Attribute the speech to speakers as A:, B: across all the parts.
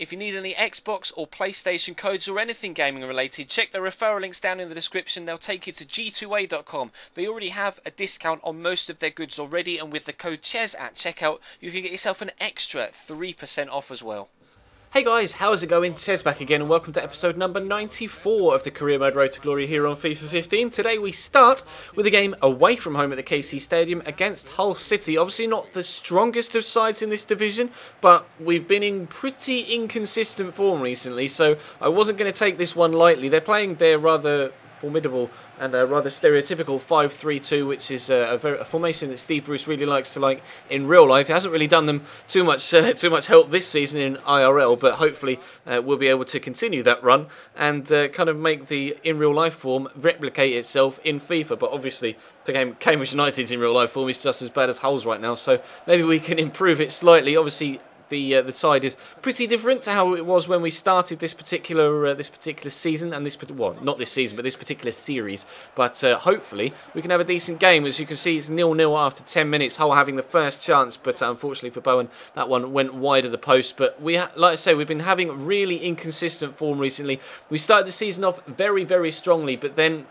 A: If you need any Xbox or PlayStation codes or anything gaming related, check the referral links down in the description. They'll take you to g2a.com. They already have a discount on most of their goods already, and with the code CHES at checkout, you can get yourself an extra 3% off as well.
B: Hey guys, how's it going? Tez back again and welcome to episode number 94 of the Career Mode Road to Glory here on FIFA 15. Today we start with a game away from home at the KC Stadium against Hull City. Obviously not the strongest of sides in this division, but we've been in pretty inconsistent form recently, so I wasn't going to take this one lightly. They're playing their rather formidable and a rather stereotypical 5-3-2, which is a formation that Steve Bruce really likes to like in real life. It hasn't really done them too much help this season in IRL, but hopefully we'll be able to continue that run and kind of make the in real life form replicate itself in FIFA. But obviously, for Cambridge United's in real life form is just as bad as Hull's right now, so maybe we can improve it slightly. Obviously, the side is pretty different to how it was when we started this particular season, and not this season, but this particular series. But hopefully we can have a decent game. As you can see, it's 0-0 after 10 minutes. Hull having the first chance, but unfortunately for Bowen, that one went wide of the post. But like I say, we've been having really inconsistent form recently. We started the season off very, very strongly, but then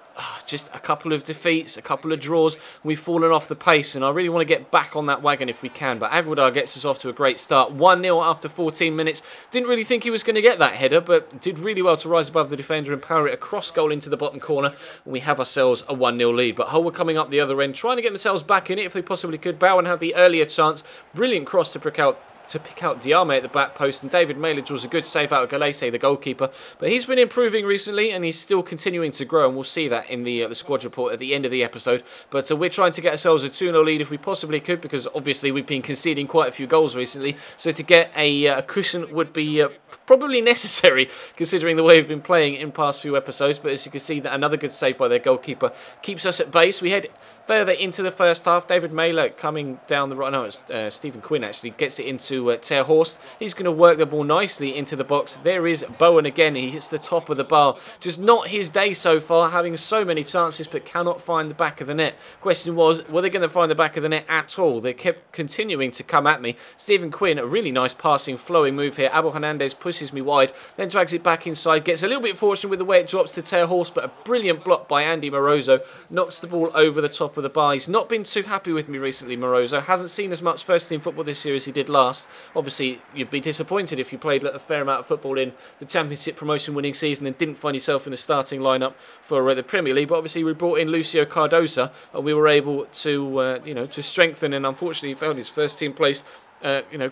B: just a couple of defeats, a couple of draws, we've fallen off the pace, and I really want to get back on that wagon if we can. But Aguilar gets us off to a great start. 1-0 after 14 minutes. Didn't really think he was going to get that header, but did really well to rise above the defender and power it across goal into the bottom corner. And we have ourselves a 1-0 lead. But Hull were coming up the other end, trying to get themselves back in it if they possibly could. Bowen had the earlier chance. Brilliant cross to pick out Diame at the back post, and David Mailer draws a good save out of Galese, the goalkeeper. But he's been improving recently, and he's still continuing to grow, and we'll see that in the squad report at the end of the episode. But we're trying to get ourselves a 2-0 lead if we possibly could, because obviously we've been conceding quite a few goals recently, so to get a cushion would be probably necessary, considering the way we've been playing in past few episodes. But as you can see, that another good save by their goalkeeper keeps us at base. We head further into the first half. David Mailer coming down the right. No, it's Stephen Quinn actually gets it into Terhorst. He's going to work the ball nicely into the box. There is Bowen again. He hits the top of the bar. Just not his day so far, having so many chances but cannot find the back of the net. Question was, were they going to find the back of the net at all? They kept continuing to come at me. Stephen Quinn, a really nice passing, flowing move here. Abel Hernandez pushes me wide, then drags it back inside. Gets a little bit fortunate with the way it drops to Terhorst, but a brilliant block by Andy Morozo. Knocks the ball over the top of the bar. He's not been too happy with me recently, Morozo. Hasn't seen as much first team football this year as he did last. Obviously, you'd be disappointed if you played a fair amount of football in the Championship promotion winning season and didn't find yourself in the starting lineup for the Premier League. But obviously we brought in Lucio Cardosa, and we were able to to strengthen, and unfortunately he found his first team place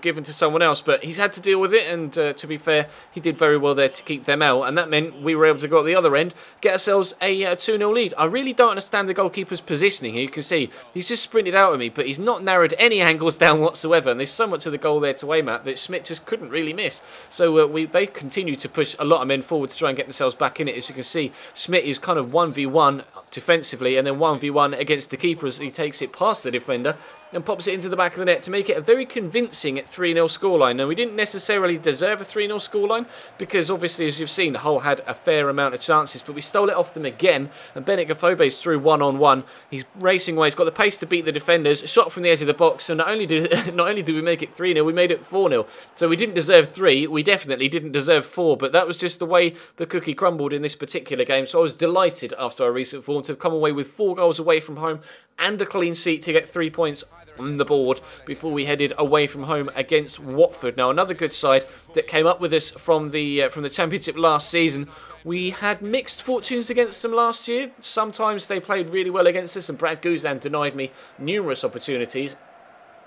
B: given to someone else, but he's had to deal with it, and to be fair, he did very well there to keep them out, and that meant we were able to go at the other end, get ourselves a 2-0 lead. I really don't understand the goalkeeper's positioning here. You can see he's just sprinted out at me, but he's not narrowed any angles down whatsoever, and there's so much of the goal there to aim at that Schmidt just couldn't really miss. So they continue to push a lot of men forward to try and get themselves back in it. As you can see, Schmidt is kind of 1v1 defensively, and then 1v1 against the keeper as he takes it past the defender and pops it into the back of the net to make it a very convincing 3-0 scoreline. Now, we didn't necessarily deserve a 3-0 scoreline because, obviously, as you've seen, Hull had a fair amount of chances, but we stole it off them again, and Bennett Gafobe's through one-on-one. He's racing away. He's got the pace to beat the defenders. Shot from the edge of the box, so not only did we make it 3-0, we made it 4-0. So we didn't deserve 3. We definitely didn't deserve 4, but that was just the way the cookie crumbled in this particular game. So I was delighted after our recent form to have come away with 4 goals away from home and a clean sheet to get 3 points on the board before we headed away from home against Watford. Now, another good side that came up with us from the Championship last season. We had mixed fortunes against them last year. Sometimes they played really well against us, and Brad Guzan denied me numerous opportunities.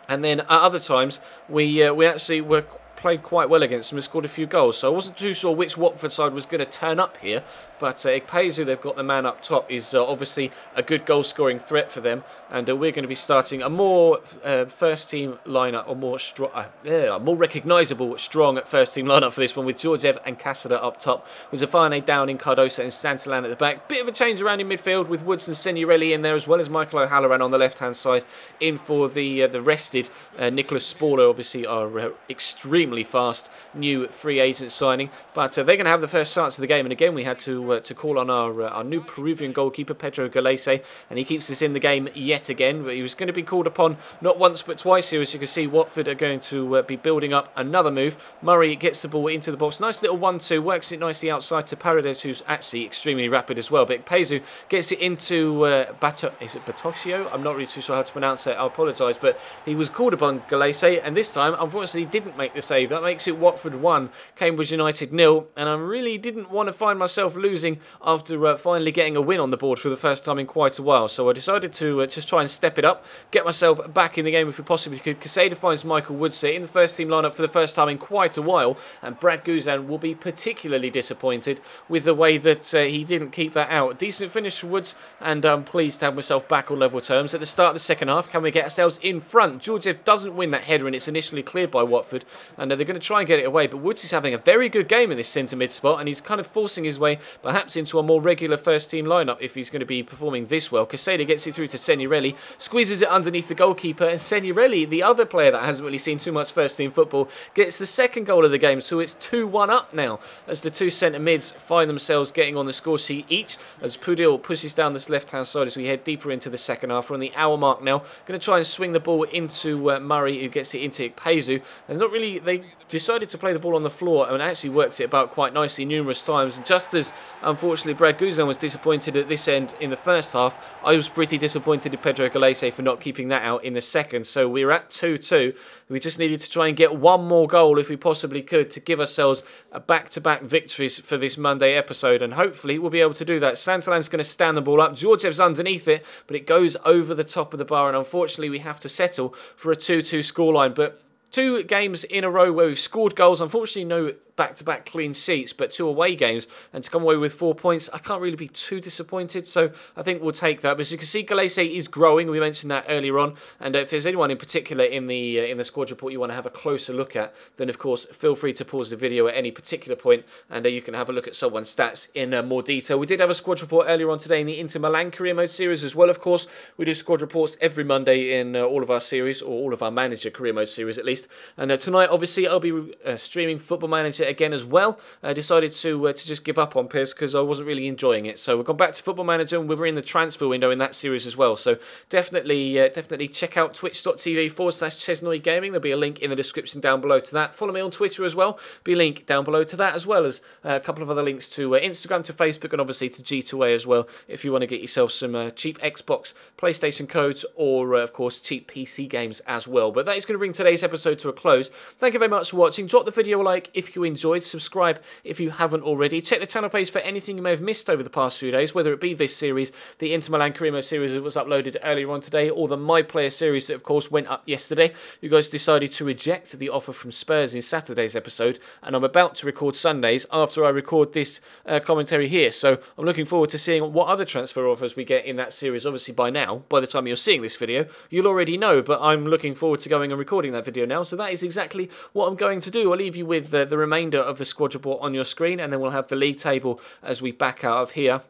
B: And then at other times, we actually played quite well against them and scored a few goals. So I wasn't too sure which Watford side was going to turn up here. But Ikpeazu, they've got the man up top, is obviously a good goal-scoring threat for them. And we're going to be starting a more first-team lineup, or more recognisable, strong first-team lineup for this one, with Georgiev and Cassada up top, with Zafane down in Cardosa and Santalan at the back. Bit of a change around in midfield with Woods and Senurelli in there, as well as Michael O'Halloran on the left-hand side, in for the rested Nicholas Sporler. Obviously, our extremely extremely fast new free agent signing. But they're going to have the first chance of the game. And again, we had to call on our new Peruvian goalkeeper, Pedro Galese, and he keeps us in the game yet again. But he was going to be called upon not once but twice here. As you can see, Watford are going to be building up another move. Murray gets the ball into the box. Nice little 1-2. Works it nicely outside to Paredes, who's actually extremely rapid as well. But Pezu gets it into Batocchio? I'm not really too sure how to pronounce it. I apologise. But he was called upon Galese, and this time, unfortunately, didn't make the save. That makes it Watford 1, Cambridge United 0. And I really didn't want to find myself losing after finally getting a win on the board for the first time in quite a while. So I decided to just try and step it up, get myself back in the game if we possibly could. Casada finds Michael Woodsit in the first team lineup for the first time in quite a while, and Brad Guzan will be particularly disappointed with the way that he didn't keep that out. Decent finish for Woods, and I'm pleased to have myself back on level terms. At the start of the second half, can we get ourselves in front? Georgiev doesn't win that header, and it's initially cleared by Watford, and they're going to try and get it away. But Woods is having a very good game in this centre-mid spot, and he's kind of forcing his way perhaps into a more regular first-team lineup if he's going to be performing this well. Casada gets it through to Senirelli, squeezes it underneath the goalkeeper, and Senirelli, the other player that hasn't really seen too much first-team football, gets the second goal of the game. So it's 2-1 up now as the two centre-mids find themselves getting on the score sheet each, as Pudil pushes down this left-hand side as we head deeper into the second half. We're on the hour mark now. Going to try and swing the ball into Murray, who gets it into Pezu. And not really, they decided to play the ball on the floor and actually worked it about quite nicely numerous times. And just as, unfortunately, Brad Guzan was disappointed at this end in the first half, I was pretty disappointed in Pedro Galese for not keeping that out in the second. So we're at 2-2. We just needed to try and get one more goal if we possibly could to give ourselves a back-to-back victories for this Monday episode, and hopefully we'll be able to do that. Santalan's going to stand the ball up. Georgiev's underneath it, but it goes over the top of the bar, and unfortunately we have to settle for a 2-2 scoreline. But 2 games in a row where we've scored goals. Unfortunately, no back-to-back clean sheets, but 2 away games, and to come away with 4 points, I can't really be too disappointed, so I think we'll take that. But as you can see, Galese is growing. We mentioned that earlier on, and if there's anyone in particular in the squad report you want to have a closer look at, then of course feel free to pause the video at any particular point, and you can have a look at someone's stats in more detail. We did have a squad report earlier on today in the Inter Milan career mode series as well. Of course, we do squad reports every Monday in all of our series, or all of our manager career mode series at least. And tonight, obviously, I'll be streaming Football Manager again as well. I decided to just give up on PES because I wasn't really enjoying it. So we've gone back to Football Manager, and we were in the transfer window in that series as well. So definitely check out twitch.tv/Chesnoy Gaming. There'll be a link in the description down below to that. Follow me on Twitter as well. Be a link down below to that, as well as a couple of other links to Instagram, to Facebook, and obviously to G2A as well, if you want to get yourself some cheap Xbox, PlayStation codes, or of course cheap PC games as well. But that is going to bring today's episode to a close. Thank you very much for watching. Drop the video a like if you enjoyed. Subscribe if you haven't already. Check the channel page for anything you may have missed over the past few days, whether it be this series, the Inter Milan Career Mode series that was uploaded earlier on today, or the My Player series that of course went up yesterday. You guys decided to reject the offer from Spurs in Saturday's episode, and I'm about to record Sundays after I record this commentary here. So I'm looking forward to seeing what other transfer offers we get in that series. Obviously by now, by the time you're seeing this video, you'll already know, but I'm looking forward to going and recording that video now. So that is exactly what I'm going to do. I'll leave you with the remainder of the squad report on your screen, and then we'll have the league table as we back out of here.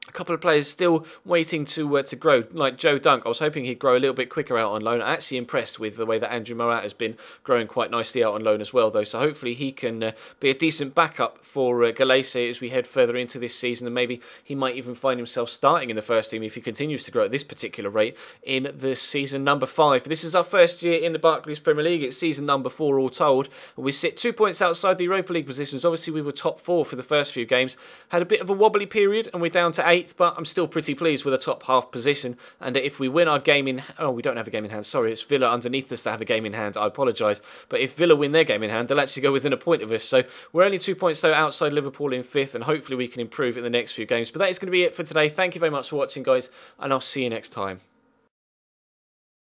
B: A couple of players still waiting to grow, like Joe Dunk. I was hoping he'd grow a little bit quicker out on loan. I'm actually impressed with the way that Andrew Morat has been growing quite nicely out on loan as well, though. So hopefully he can be a decent backup for Galese as we head further into this season, and maybe he might even find himself starting in the first team if he continues to grow at this particular rate in the season number 5. But this is our first year in the Barclays Premier League. It's season number 4 all told. We sit 2 points outside the Europa League positions. Obviously, we were top 4 for the first few games. Had a bit of a wobbly period, and we're down to 8th, but I'm still pretty pleased with a top half position. And if we win our game in... Oh, we don't have a game in hand. Sorry, it's Villa underneath us to have a game in hand. I apologise. But if Villa win their game in hand, they'll actually go within a point of us. So we're only 2 points, though, outside Liverpool in 5th, and hopefully we can improve in the next few games. But that is going to be it for today. Thank you very much for watching, guys, and I'll see you next time.